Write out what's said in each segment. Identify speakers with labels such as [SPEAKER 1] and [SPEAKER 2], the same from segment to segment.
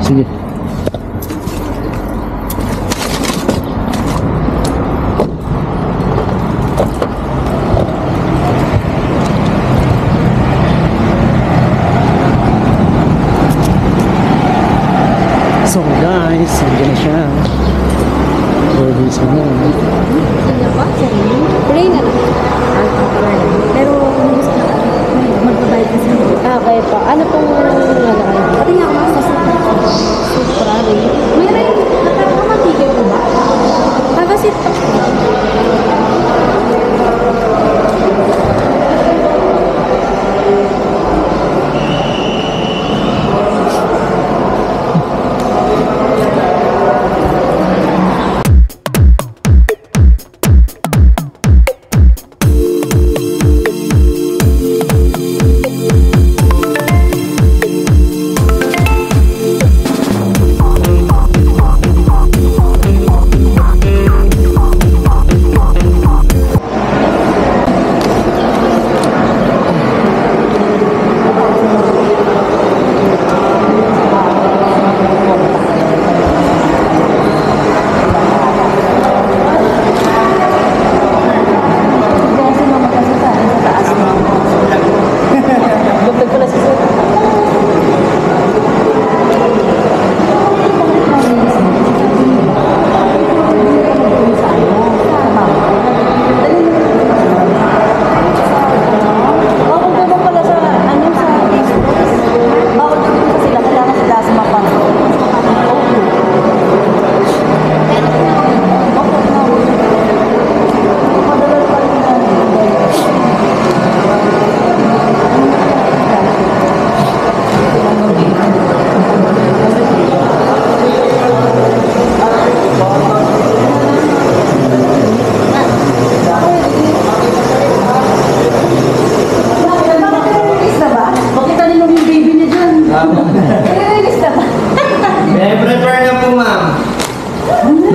[SPEAKER 1] Sige. So guys, nandiyan na siya. Service na.
[SPEAKER 2] Ano ba? Pray na lang. Pero, magbabayad kasi. Okay po. Ano pong pati nga ako sa Ferrari. May rin. Nakakamagigil ko ba? Pagasit pa.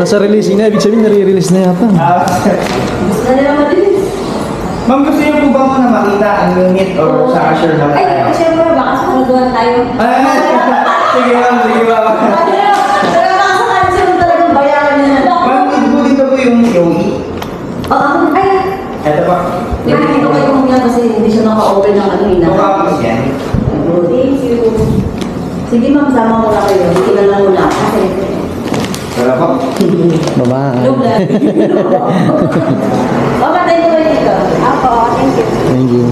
[SPEAKER 1] Nasa releasing na, ibig sabihin nare-release na yata.
[SPEAKER 3] Ma'am, gusto niyo po ba mo na makita ang unit or sa cashier mo na tayo?
[SPEAKER 2] Ay, syempre, baka sa kagawa tayo.
[SPEAKER 3] Sige ma'am, sige ma'am.
[SPEAKER 2] Pero baka sa cancel talagang bayaran niya na.
[SPEAKER 3] Ma'am, dito po yung Yogi.
[SPEAKER 2] Ay!
[SPEAKER 3] Ito pa.
[SPEAKER 2] Nakikita ko yung yan kasi hindi siya naka-open ng ano yun.
[SPEAKER 3] Mukha ko yan.
[SPEAKER 2] Thank you. Sige ma'am, sama mo na kayo. Hindi na lang muna. Kasi
[SPEAKER 3] Wala po.
[SPEAKER 1] Bye-bye.
[SPEAKER 2] Papatay ko kayo dito. Ako, thank you.
[SPEAKER 1] Thank you.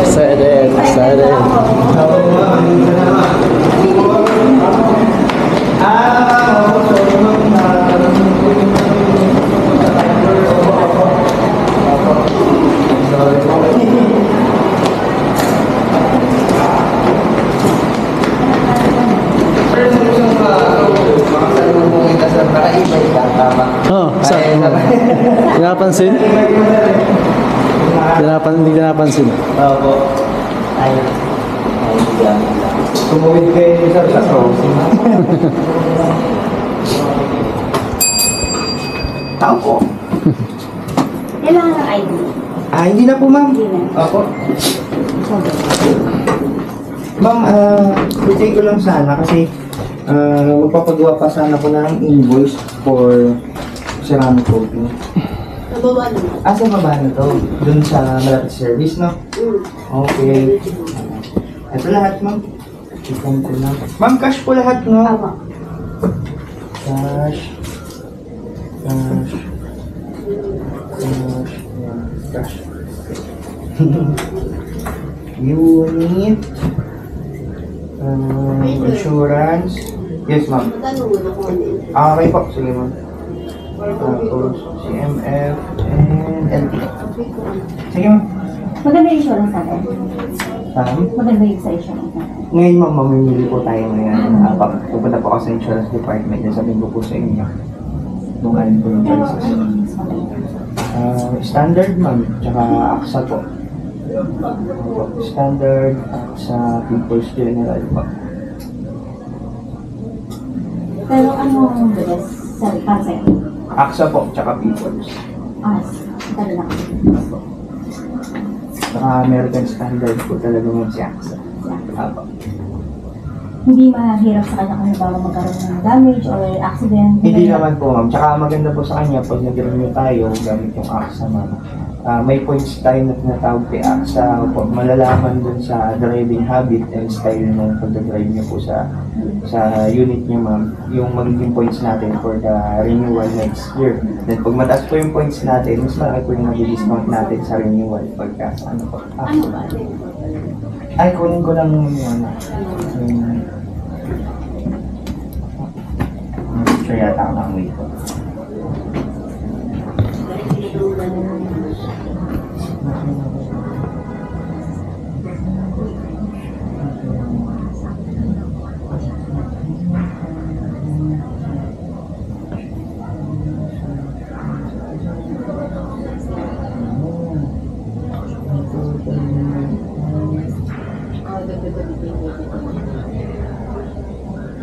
[SPEAKER 1] Excited, excited. Oh, saan mo? Pinapansin? Hindi pinapansin.
[SPEAKER 3] Opo. Ay. Tumuwid kayo sa crossing. Tao po.
[SPEAKER 2] Kailangan ng ID.
[SPEAKER 3] Hindi na po ma'am.
[SPEAKER 2] Hindi na.
[SPEAKER 3] Opo. Ma'am, i-take ko lang sana kasi magpapagawa pa sana ko ng invoice for ceramic coating.
[SPEAKER 2] Nabawa naman.
[SPEAKER 3] Sa baba na to? Dun sa malapit service, no? Okay. Ito lahat, ma'am. Ito lang. Ma'am, cash po lahat, no?
[SPEAKER 2] Tama.
[SPEAKER 3] Cash. Cash. Cash. Cash. Unit. Insurance. Yes, ma'am. Okay po. Sige, ma'am. Tapos, CMF and LT. Sige, ma'am.
[SPEAKER 2] Maganda yung insurance natin.
[SPEAKER 3] Ma'am?
[SPEAKER 2] Maganda yung sa insurance natin.
[SPEAKER 3] Ngayon, ma'am, mamimili po tayo ngayon. Pupunta po ako sa insurance department. Sabihin ko po sa inyo. Kung alin po yung prices. Standard, ma'am. Tsaka AXA po. Standard, AXA, People's General po.
[SPEAKER 2] Pero ano ang best? Sorry, pansay.
[SPEAKER 3] AXA po, tsaka Peoples.
[SPEAKER 2] Talo lang.
[SPEAKER 3] Saka American Standard po talaga mo si AXA. Apo.
[SPEAKER 2] Hindi mahirap sa kanya kung halimbawa magkaroon ng damage or accident.
[SPEAKER 3] Hindi naman po ma'am. Tsaka maganda po sa kanya pag nag-renew tayo gamit yung AXA ma'am. May points tayo na tinatawag kay AXA po. Malalaman dun sa driving habit and style ng pag-drive niyo po sa unit niyo ma'am. Yung magiging points natin for the renewal next year. Then pag mataas po yung points natin, mas malaki po yung mag-discount natin sa renewal pagka ano po.
[SPEAKER 2] Ano ba?
[SPEAKER 3] Ay, kunin ko lang yung picture yata ako ng wait ko.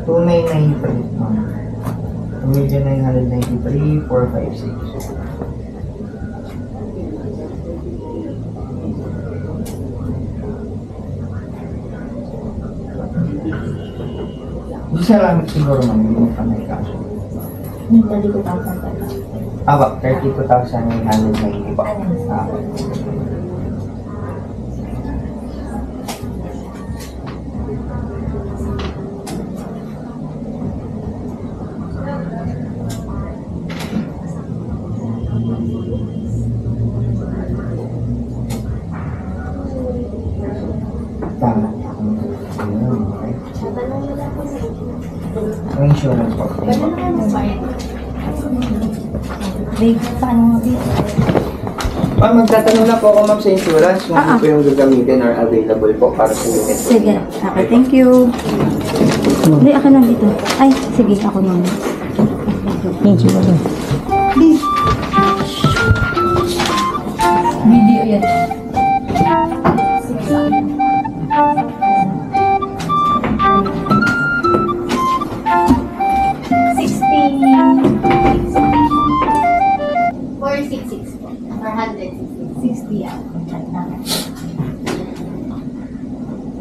[SPEAKER 3] Tunay 9 ma'am. Median 993, 456. Hindi salamat siguro ma'am, hindi mo kami kaso.
[SPEAKER 2] Hindi 32,000 pala.
[SPEAKER 3] Aba, 32,990 pa. Tama. Okay. Ang insurance po.
[SPEAKER 2] Babe, paano nga babe?
[SPEAKER 3] Ma'am, magtatanong na po ako ma'am sa insurance kung ano po yung gagamitin or available po para sa unit.
[SPEAKER 2] Sige, okay, thank you. Hindi, ako lang dito. Ay, sige, ako lang.
[SPEAKER 1] Yan, sige lang.
[SPEAKER 2] Video yan.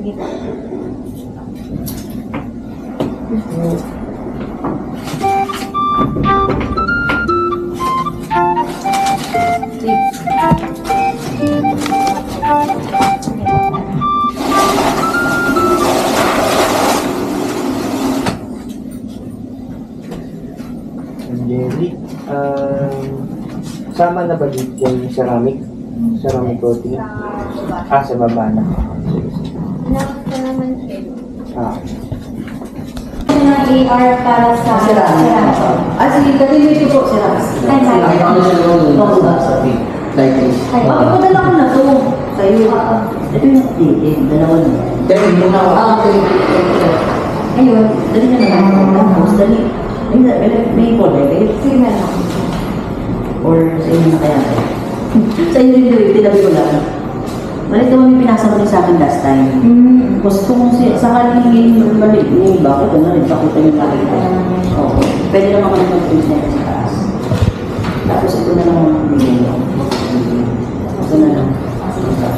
[SPEAKER 2] Sige po.
[SPEAKER 3] Jerry, sama na ba dito yung ceramic? Ceramic coating? Sa baba na.
[SPEAKER 2] AR para sa
[SPEAKER 4] Sige, gawin ito po sila. Padala ko na to sa'yo. Ito yung updated, dalawa na. Okay. Ayun, dali na naman. Tapos, dali. May folder kayo?
[SPEAKER 2] Sige na lang.
[SPEAKER 4] Or sa inyo na kaya? Sa inyo rin doon, tinabi ko lang. Balik naman may pinasa ko sa akin last time. Gusto kong sa kanilin yung balik niyo, bakit ano, nagpakutan yung balik ko. Oo. Pwede naman ako nag-print na sa taas. Tapos ito na lang ang bigay ko. Ito na lang.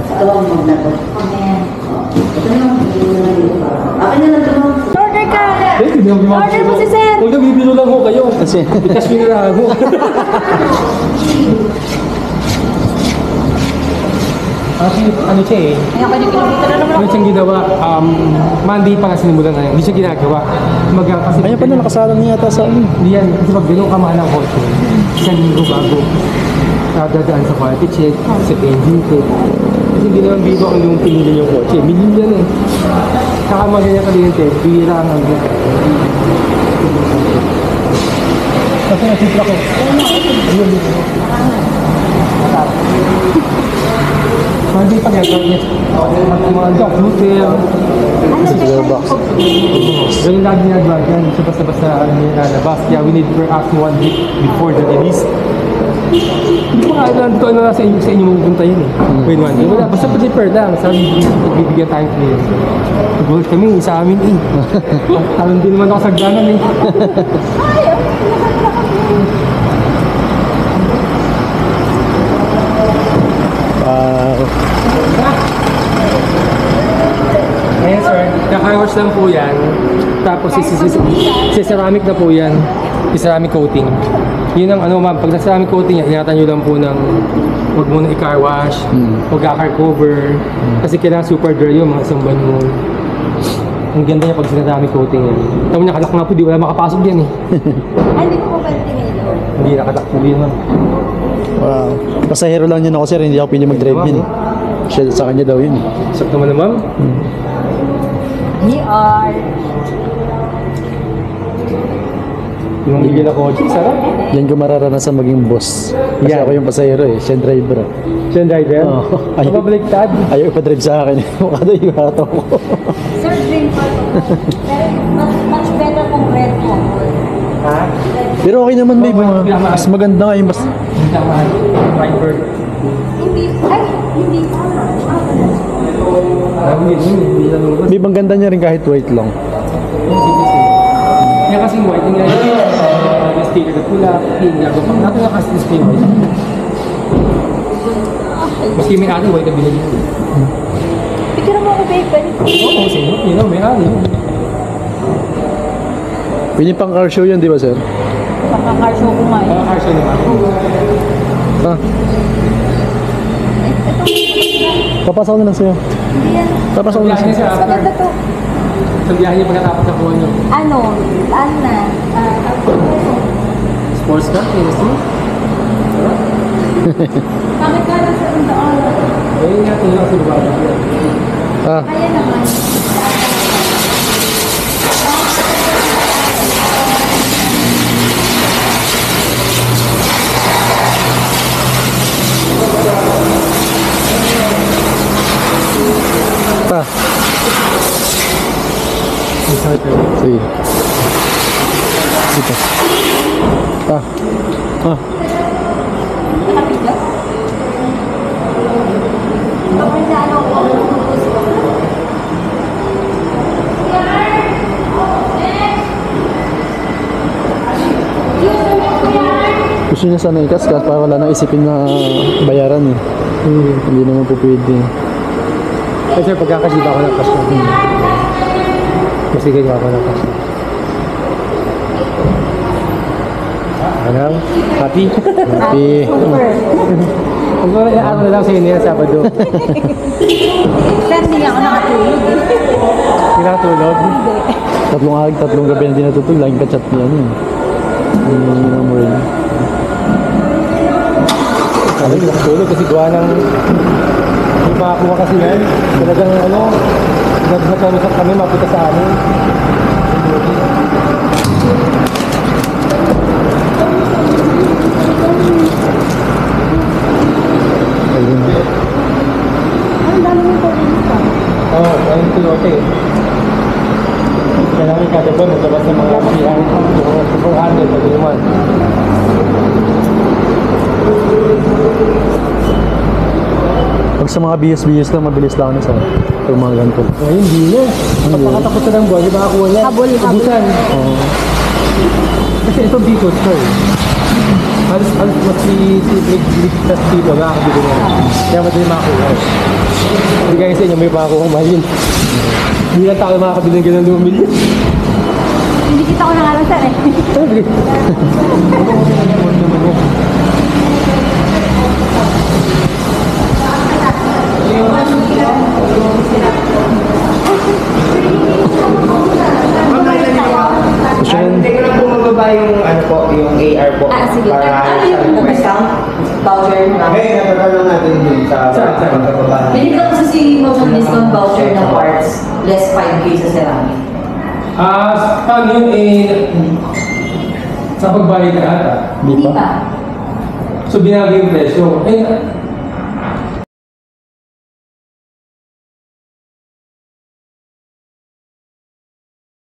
[SPEAKER 4] Sa tawag mo na to. Ito na lang, bigay mo na lang dito. Akin na lang ito.
[SPEAKER 2] Order ka!
[SPEAKER 1] Hindi naman
[SPEAKER 2] Order mo si Sir!
[SPEAKER 1] Huwag na bibilo lang ho kayo. Kasi, ikas pinirahan ho. Kasi ano siya eh,
[SPEAKER 2] Ay, ako din pinagdito na naman
[SPEAKER 1] ano siyang ginawa, Monday pa nga sinimulan na yan, hindi siya ginagawa. Kasi
[SPEAKER 5] Ayun pa na, nakasalang niya yata sa ano.
[SPEAKER 1] Hindi yan, kasi pag ganun kamaan ang kotse, isang linggo bago dadaan sa quality check, sa engine check. Kasi hindi naman bigo ang yung pinili yung kotse, million yan eh. Saka maganda kaliyente, bihira ang hanggang. Kasi nasipra ko. Ayun dito. Monday pa gagawin niya. Mga job, hotel. Ganun lagi ginagawa dyan. So basta-basta lalabas. Kaya we need to ask 1 week before the release. Hindi ko kailan dito ano sa inyo mapupunta yun eh. Wait, 1 day. Wala, basta prepare lang. Sabi, bibigyan tayong client. Nagulat kami, sa amin eh. Talon din naman ako sa ganan eh.
[SPEAKER 2] Ay,
[SPEAKER 1] Kaka-car wash lang po yan. Tapos ceramic na po yan. Ceramic coating. Yun ang ano ma'am, pag ceramic coating yan, ingatan nyo lang po ng huwag muna i-car wash, huwag ka-car cover. Kasi kailangan super dry yun, mga isang buwan mo. Ang ganda niya pag ceramic coating yan. Tawag niya, kalak nga po, di wala makapasok yan eh.
[SPEAKER 2] Ay, hindi ko po pwede tingin.
[SPEAKER 1] Hindi nakatak po yun ma'am.
[SPEAKER 5] Wow. Pasahero lang yun ako sir, hindi ako pili mag-drive yun eh. Siya sa kanya daw yun eh.
[SPEAKER 1] Sakto naman na ma'am.
[SPEAKER 2] We are.
[SPEAKER 1] Yung bigyan na kotse, sarap.
[SPEAKER 5] Yan ko mararanasan maging boss. Kasi
[SPEAKER 1] Yan.
[SPEAKER 5] ako yung pasahero eh, siya yung driver.
[SPEAKER 1] Siya ang driver.
[SPEAKER 5] Oo.
[SPEAKER 1] Ano ba baliktad?
[SPEAKER 5] Ayaw ipa-drive sa akin. Mukha daw yung hataw ko.
[SPEAKER 2] Sir, drink pa ito. Pero much better kung red mo.
[SPEAKER 1] Ha?
[SPEAKER 5] Pero okay naman babe, mas maganda nga yung mas...
[SPEAKER 1] Hindi na mahal. Driver.
[SPEAKER 2] Hindi. Ay, hindi.
[SPEAKER 1] Hindi na lumabas.
[SPEAKER 5] Babe, ang ganda niya rin kahit white lang.
[SPEAKER 1] Kaya kasing white, yung yung sticker na pula, pink, nagawa pa. Natin na kasi display white. Maski may ari, white na binili.
[SPEAKER 2] Picture mo ako, babe. Pwede.
[SPEAKER 1] Oo, sino? Yun know, may ari.
[SPEAKER 5] Pili pang car show yan, di ba sir?
[SPEAKER 2] Makaka-car show kumain.
[SPEAKER 1] Mga car show naman.
[SPEAKER 5] Ha? Papasok na lang sa'yo.
[SPEAKER 2] Hindi yan.
[SPEAKER 5] Papasok na lang
[SPEAKER 1] Biyahe
[SPEAKER 5] sa'yo.
[SPEAKER 1] siya
[SPEAKER 2] Mas
[SPEAKER 1] after.
[SPEAKER 2] maganda to.
[SPEAKER 1] Sa biyahe niya pagkatapos na kuha niyo.
[SPEAKER 2] Ano na?
[SPEAKER 1] Sports car, tennis mo.
[SPEAKER 2] Bakit ka lang sa daan?
[SPEAKER 1] Eh, natin lang sa lugar.
[SPEAKER 5] Ha?
[SPEAKER 2] Kaya naman.
[SPEAKER 5] Pa. Sige. Dito. Pa. Ha?
[SPEAKER 2] Nakapigla? Bakit na ano ko?
[SPEAKER 5] Gusto niya sana ikas-kat para wala nang isipin na bayaran eh. Hindi naman po pwede.
[SPEAKER 1] Eh sir, pagkakasiba ako ng cash na. Mas ligay ako ng cash na. Ano? Happy?
[SPEAKER 5] Happy.
[SPEAKER 1] Kung ano na lang sa'yo niya Sabado.
[SPEAKER 2] Sir, hindi ako nakatulog eh.
[SPEAKER 1] Kinatulog.
[SPEAKER 5] Tatlong gabi na din natutulog. Laging ka-chat niya ano eh. Hindi naman rin.
[SPEAKER 1] Sabi, nakatulog kasi gawa ng... Yung makakuha kasi yan. Talagang ano, nagkaroon kami mapunta sa amin.
[SPEAKER 5] Ayun.
[SPEAKER 2] Ang dami mo po dito.
[SPEAKER 1] Oo, ayun pilote. Kailangan kada buwan maglabas ng mga siyan. 400 pag naman.
[SPEAKER 5] Pag sa mga BS lang, mabilis lang ano sa yung mga ganito.
[SPEAKER 1] Ay, hindi na. Pagkakatapos na ng buwan, di ba ako niya?
[SPEAKER 2] Habol.
[SPEAKER 1] Ubusan.
[SPEAKER 5] Oo.
[SPEAKER 1] Kasi ito dito, sir. Halos mas si sa dito, nakakabili na. Kaya madali makakuha. Hindi kaya sa inyo, may makakuha mahalin. Hindi lang tayo makakabili ng ganun 2 million.
[SPEAKER 2] Hindi kita ko na nga lang sir eh.
[SPEAKER 1] Sabi.
[SPEAKER 5] Gusto niya,
[SPEAKER 3] Hindi ko lang po magbaba yung ano po, yung AR po.
[SPEAKER 2] Ah, sige.
[SPEAKER 3] Para
[SPEAKER 4] Ano yung discount? Voucher na?
[SPEAKER 3] Ngayon, natatanong natin dun sa
[SPEAKER 1] Saan?
[SPEAKER 3] pagkababa.
[SPEAKER 4] Hindi ka kasi si Motion discount voucher ng parts. Less 5K sa ceramic.
[SPEAKER 1] Paano yun eh... Sa pagbayad na ata.
[SPEAKER 5] di
[SPEAKER 2] Hindi
[SPEAKER 5] pa?
[SPEAKER 2] pa.
[SPEAKER 1] So binago yung presyo. Eh,